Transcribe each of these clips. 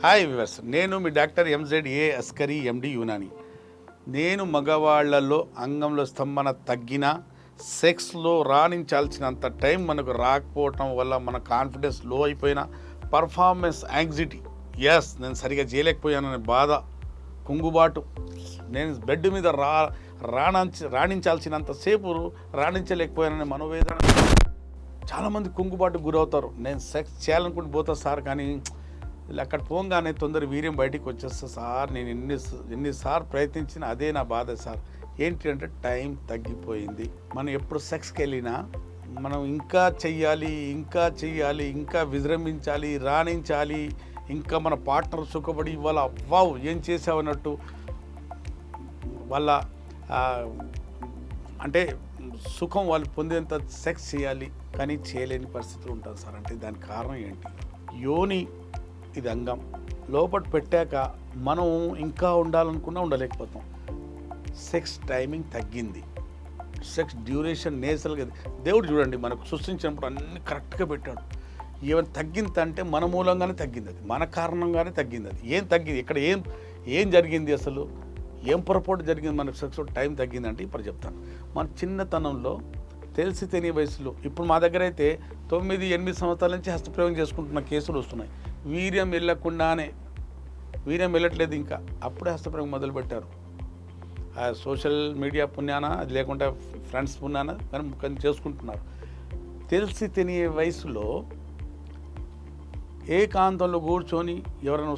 Hi viewers, నేను మీ doctor MZ Askari ఎండి యునాని. నేను మగవాళ్లలో అంగంలో స్తంభన తగ్గిన, సెక్స్లో రాణించాల్సినంత టైం మనకు రాకపోవటం వల్ల మన కాన్ఫిడెన్స్ లో అయిపోయిన, పర్ఫార్మెన్స్ యాంగ్జైటీ, నేను సరిగా చేయలేకపోయాననే బాధ, కుంగుబాటు, నేను బెడ్ మీద రాణించాల్సినంతసేపు రాణించలేకపోయాననే మనోవేదన. చాలామంది కుంగుబాటుకు గురవుతారు. నేను సెక్స్ చేయాలనుకుంటూ పోతా సార్, కానీ అక్కడ పోగానే తొందర వీర్యం బయటికి వచ్చేస్తా సార్, నేను ఎన్నిసార్లు ప్రయత్నించిన అదే నా బాధ సార్. ఏంటి అంటే టైం తగ్గిపోయింది. మనం ఎప్పుడు సెక్స్కి వెళ్ళినా మనం ఇంకా చెయ్యాలి, ఇంకా విజృంభించాలి, రాణించాలి, ఇంకా మన పార్ట్నర్ సుఖపడి ఇవాళ వావ్ ఏం చేసావన్నట్టు వాళ్ళ అంటే సుఖం వాళ్ళు పొందేంత సెక్స్ చేయాలి, కానీ చేయలేని పరిస్థితులు ఉంటుంది సార్. అంటే దానికి కారణం ఏంటి? యోని ఇది అంగం లోపల పెట్టాక మనం ఇంకా ఉండాలనుకున్నా ఉండలేకపోతాం. సెక్స్ టైమింగ్ తగ్గింది, సెక్స్ డ్యూరేషన్ నేచురల్గా దేవుడు చూడండి మనకు సృష్టించినప్పుడు అన్ని కరెక్ట్గా పెట్టాడు. ఏమైనా తగ్గిందంటే మన మూలంగానే తగ్గింది, అది మన కారణంగానే తగ్గింది. అది ఏం తగ్గింది, ఇక్కడ ఏం జరిగింది, అసలు ఏం పొరపాటు జరిగింది మనకు సెక్స్ టైం తగ్గిందంటే ఇప్పుడు చెప్తాను. మన చిన్నతనంలో తెలిసి తెలియ వయసులో, ఇప్పుడు మా దగ్గర అయితే 9-8 సంవత్సరాల నుంచి హస్తప్రయోగం చేసుకుంటున్న కేసులు వస్తున్నాయి. వీర్యం వెళ్ళట్లేదు, ఇంకా అప్పుడే హస్తప్రయోగం మొదలుపెట్టారు. సోషల్ మీడియా పుణ్యాన, అది లేకుంటే ఫ్రెండ్స్ పుణ్యాన కానీ చేసుకుంటున్నారు. తెలిసి తెలియ వయసులో ఏకాంతంలో కూర్చొని ఎవరైనా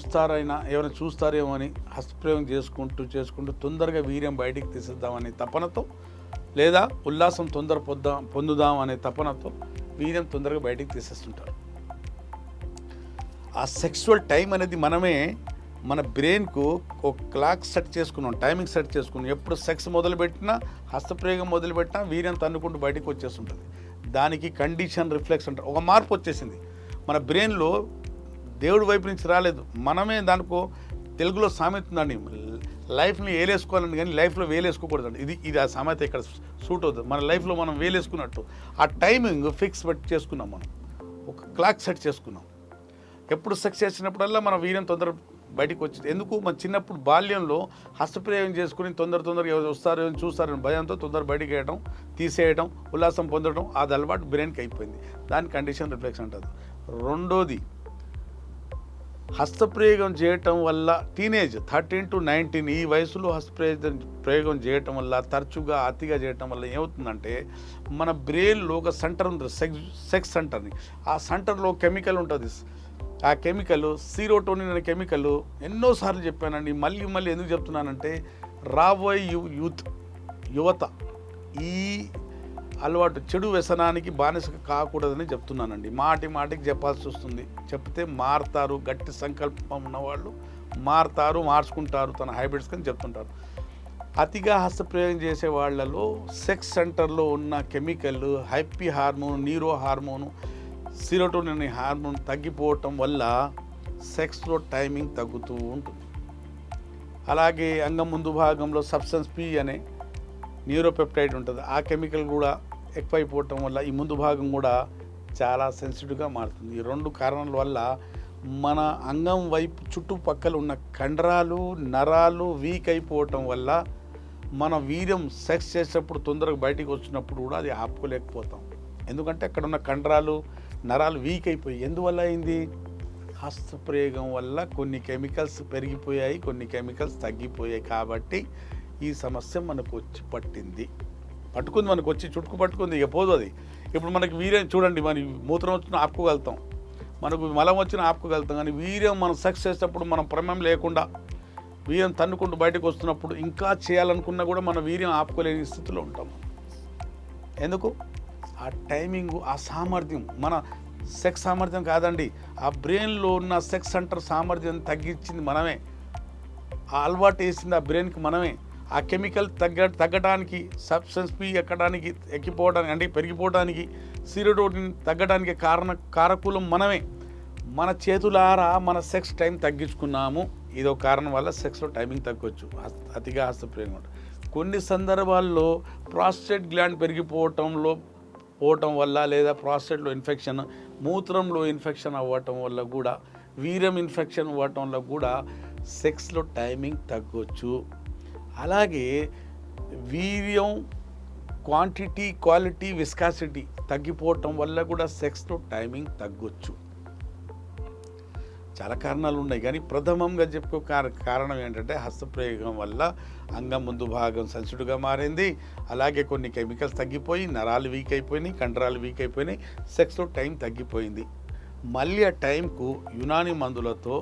చూస్తారేమో అని హస్తప్రయోగం చేసుకుంటూ తొందరగా వీర్యం బయటికి తీసేద్దామనే తపనతో, లేదా ఉల్లాసం పొందుదాం అనే తపనతో వీర్యం తొందరగా బయటికి తీసేస్తుంటారు. ఆ సెక్సువల్ టైం అనేది మనమే మన బ్రెయిన్కు ఒక క్లాక్ సెట్ చేసుకున్నాం, టైమింగ్ సెట్ చేసుకున్నాం. ఎప్పుడు సెక్స్ మొదలుపెట్టినా, హస్తప్రయోగం మొదలుపెట్టినా వీర్యం తన్నుకుంటూ బయటికి వచ్చేస్తుంటుంది. దానికి కండిషన్ రిఫ్లెక్స్ అంటారు. ఒక మార్పు వచ్చేసింది మన బ్రెయిన్లో, దేవుడి వైపు నుంచి రాలేదు, మనమే దానికో తెలుగులో సామెత ఉందండి, లైఫ్ని వేలేసుకోవాలని కానీ లైఫ్లో వేలేసుకోకూడదండి. ఇది ఆ సామెత ఇక్కడ సూట్ అవుతుంది. మన లైఫ్లో మనం వేలేసుకున్నట్టు ఆ టైమింగ్ ఫిక్స్ చేసుకున్నాం, మనం ఒక క్లాక్ సెట్ చేసుకున్నాం. ఎప్పుడు సెక్స్ చేసినప్పుడల్లా మన వీర్యం తొందర బయటికి వచ్చింది. ఎందుకు? మన చిన్నప్పుడు బాల్యంలో హస్తప్రయోగం చేసుకుని తొందరగా ఎవరు వస్తారో చూస్తారని భయంతో తొందర బయటికి వేయడం, తీసేయడం, ఉల్లాసం పొందడం, అది అలవాటు బ్రెయిన్కి అయిపోయింది. దాని కండిషన్ రిఫ్లెక్స్ అంటుంది. రెండోది, హస్తప్రయోగం చేయటం వల్ల టీనేజ్ 13 to 19 ఈ వయసులో ప్రయోగం చేయటం వల్ల, తరచుగా అతిగా చేయటం వల్ల ఏమవుతుందంటే మన బ్రెయిన్లో ఒక సెంటర్ ఉంటుంది, సెక్స్ సెంటర్ని. ఆ సెంటర్లో కెమికల్ ఉంటుంది. ఆ కెమికల్ సీరోటోనిన్ అనే కెమికల్, ఎన్నోసార్లు చెప్పానండి, మళ్ళీ ఎందుకు చెప్తున్నానంటే రాబోయే యువత ఈ అలవాటు చెడు వ్యసనానికి బానిస కాకూడదని చెప్తున్నానండి. మాటికి చెప్పాల్సి వస్తుంది. చెప్తే మారుతారు, గట్టి సంకల్పం ఉన్నవాళ్ళు మార్చుకుంటారు తన హ్యాబిట్స్ అని చెప్తుంటారు. అతిగా హస్తప్రయోగం చేసే వాళ్ళలో సెక్స్ సెంటర్లో ఉన్న chemical, happy hormone, neuro hormone, serotonin అనే హార్మోన్ తగ్గిపోవటం వల్ల సెక్స్లో టైమింగ్ తగ్గుతూ ఉంటుంది. అలాగే అంగం ముందు భాగంలో సబ్స్టెన్స్ పి అనే న్యూరోపెప్టైడ్ ఉంటుంది. ఆ కెమికల్ కూడా ఎక్కువైపోవటం వల్ల ఈ ముందు భాగం కూడా చాలా సెన్సిటివ్గా మారుతుంది. ఈ రెండు కారణాల వల్ల మన అంగం వైపు చుట్టుపక్కల ఉన్న కండరాలు, నరాలు వీక్ అయిపోవటం వల్ల మన వీర్యం సెక్స్ చేసేటప్పుడు తొందరగా బయటికి వచ్చినప్పుడు కూడా అది ఆపుకోలేకపోతాం. ఎందుకంటే అక్కడ ఉన్న కండరాలు, నరాలు వీక్ అయిపోయి. ఎందువల్ల అయింది? హస్తప్రయోగం వల్ల కొన్ని కెమికల్స్ పెరిగిపోయాయి, కొన్ని కెమికల్స్ తగ్గిపోయాయి. కాబట్టి ఈ సమస్య మనకు వచ్చి చుట్టుకు పట్టుకుంది, ఇక పోదు అది. ఇప్పుడు మనకి వీర్యం చూడండి, మన మూత్రం వచ్చిన ఆపుకోగలుగుతాం, మనకు మలం వచ్చిన ఆపుకోగలుగుతాం, కానీ వీర్యం మనం సెక్స్ చేసేటప్పుడు మనం ప్రమేయం లేకుండా వీర్యం తన్నుకుంటూ బయటకు వస్తున్నప్పుడు ఇంకా చేయాలనుకున్నా కూడా మన వీర్యం ఆపుకోలేని స్థితిలో ఉంటాం. ఎందుకు? ఆ టైమింగ్, ఆ సామర్థ్యం, మన సెక్స్ సామర్థ్యం కాదండి, ఆ బ్రెయిన్లో ఉన్న సెక్స్ సెంటర్ సామర్థ్యం తగ్గించింది మనమే. ఆ అలవాటు వేసింది ఆ బ్రెయిన్కి మనమే. ఆ కెమికల్ తగ్గడానికి, సబ్స్టెన్స్ పి ఎక్కిపోవడానికి అంటే పెరిగిపోవడానికి, సీరోటోనిన్ తగ్గడానికి కారకులం మనమే. మన చేతులారా మన సెక్స్ టైం తగ్గించుకున్నాము. ఇదో కారణం వల్ల సెక్స్లో టైమింగ్ తగ్గొచ్చు, అతిగా హస్తప్రయోగం. కొన్ని సందర్భాల్లో ప్రాస్టేట్ గ్లాండ్ పోవటం వల్ల, లేదా ప్రాస్టేట్లో ఇన్ఫెక్షన్, మూత్రంలో ఇన్ఫెక్షన్ అవ్వటం వల్ల కూడా వీర్యం ఇన్ఫెక్షన్ అవ్వటం వల్ల కూడా సెక్స్లో టైమింగ్ తగ్గొచ్చు. అలాగే వీర్యం క్వాంటిటీ, క్వాలిటీ, విస్కాసిటీ తగ్గిపోవటం వల్ల కూడా సెక్స్లో టైమింగ్ తగ్గొచ్చు. చాలా కారణాలు ఉన్నాయి, కానీ ప్రథమంగా చెప్పే కారణం ఏంటంటే హస్తప్రయోగం వల్ల అంగం ముందు భాగం సెన్సిటివ్గా మారింది. అలాగే కొన్ని కెమికల్స్ తగ్గిపోయి నరాలు వీక్ అయిపోయినాయి, కండరాలు వీక్ అయిపోయినాయి, సెక్స్లో టైం తగ్గిపోయింది. మళ్ళీ ఆ టైంకు యునాని మందులతో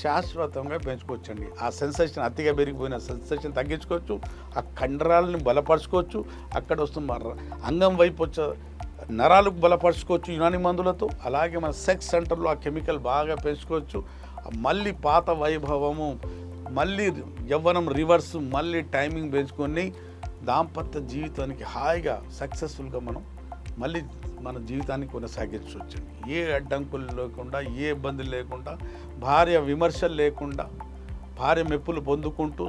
శాశ్వతంగా పెంచుకోవచ్చండి. ఆ సెన్సేషన్ అతిగా పెరిగిపోయిన సెన్సేషన్ తగ్గించుకోవచ్చు, ఆ కండరాలను బలపరుచుకోవచ్చు, అక్కడ వస్తున్న అంగం వైపు వచ్చే నరాలకు బలపరుచుకోవచ్చు యునాని మందులతో. అలాగే మన సెక్స్ సెంటర్లో ఆ కెమికల్ బాగా పెంచుకోవచ్చు. మళ్ళీ పాత వైభవము, మళ్ళీ యవ్వనం రివర్స్, మళ్ళీ టైమింగ్ పెంచుకొని దాంపత్య జీవితానికి హాయిగా సక్సెస్ఫుల్గా మనం మళ్ళీ మన జీవితాన్ని కొనసాగించవచ్చండి. ఏ అడ్డంకులు లేకుండా, ఏ ఇబ్బందులు లేకుండా, భార్య విమర్శలు లేకుండా, భార్య మెప్పులు పొందుకుంటూ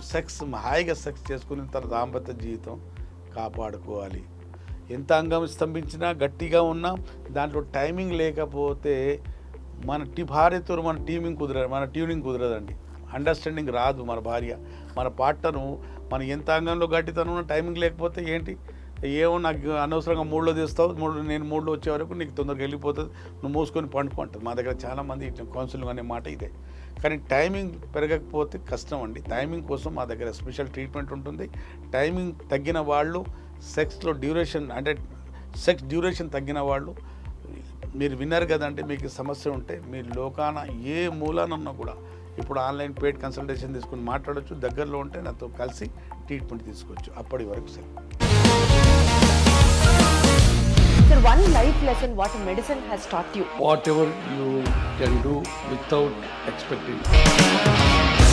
హాయిగా సెక్స్ చేసుకుని తన దాంపత్య జీవితం కాపాడుకోవాలి. ఎంత అంగం స్తంభించినా, గట్టిగా ఉన్నా, దాంట్లో టైమింగ్ లేకపోతే మన భార్యతో మన ట్యూనింగ్ కుదరదండి. అండర్స్టాండింగ్ రాదు. మన భార్య, మన పార్ట్నరు మన ఎంత అంగంలో గట్టితనం టైమింగ్ లేకపోతే ఏంటి, ఏమో నాకు అనవసరంగా మూడ్లో తీస్తావు, నేను మూడ్లో వచ్చే వరకు నీకు తొందరగా వెళ్ళిపోతుంది, నువ్వు మూసుకొని పండుకుంటుంది. మా దగ్గర చాలామంది కౌన్సిలింగ్ అనే మాట ఇదే. కానీ టైమింగ్ పెరగకపోతే కష్టం అండి. టైమింగ్ కోసం మా దగ్గర స్పెషల్ ట్రీట్మెంట్ ఉంటుంది. టైమింగ్ తగ్గిన వాళ్ళు, సెక్స్లో డ్యూరేషన్ అంటే సెక్స్ డ్యూరేషన్ తగ్గిన వాళ్ళు, మీరు విన్నారు కదంటే, మీకు సమస్య ఉంటే మీరు లోకాన ఏ మూలానన్నా కూడా ఇప్పుడు ఆన్లైన్ పెయిడ్ కన్సల్టేషన్ తీసుకుని మాట్లాడవచ్చు. దగ్గరలో ఉంటే నాతో కలిసి ట్రీట్మెంట్ తీసుకోవచ్చు. అప్పటి వరకు sir. Sir, one life lesson what medicine has taught you. Whatever you can do without expecting.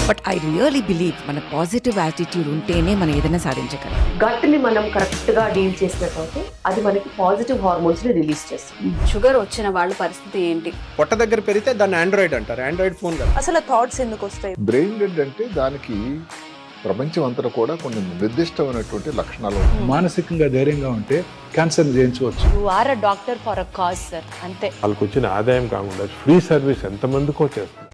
But I really believe మన పాజిటివ్ యాటిట్యూడ్ ఉంటేనే మనం ఏదైనా సాధించగలం. గట్ని మనం కరెక్ట్గా డీల్ చేసినట్లయితే అది మనకి పాజిటివ్ హార్మోన్స్ని రిలీజ్ చేస్తుంది. షుగర్ వచ్చిన వాళ్ళ పరిస్థితి ఏంటి? పొట్ట దగ్గర పెరిగితే దాన్ని ఆండ్రాయిడ్ అంటారు, ఆండ్రాయిడ్ ఫోన్ కదా. అసలు థాట్స్ ఎందుకు వస్తాయి? బ్రెయిన్ డెడ్ అంటే దానికి ప్రపంచం అంతా కూడా కొన్ని నిర్దిష్టమైనటువంటి లక్షణాలు ఉన్నాయి. మానసికంగా ధైర్యంగా ఉంటే క్యాన్సర్ జయించవచ్చు. You are a doctor for a cause sir, అంతే. వాళ్ళకి వచ్చిన ఆదాయం కాకుండా ఫ్రీ సర్వీస్ ఎంతమందికో చేస్తారు.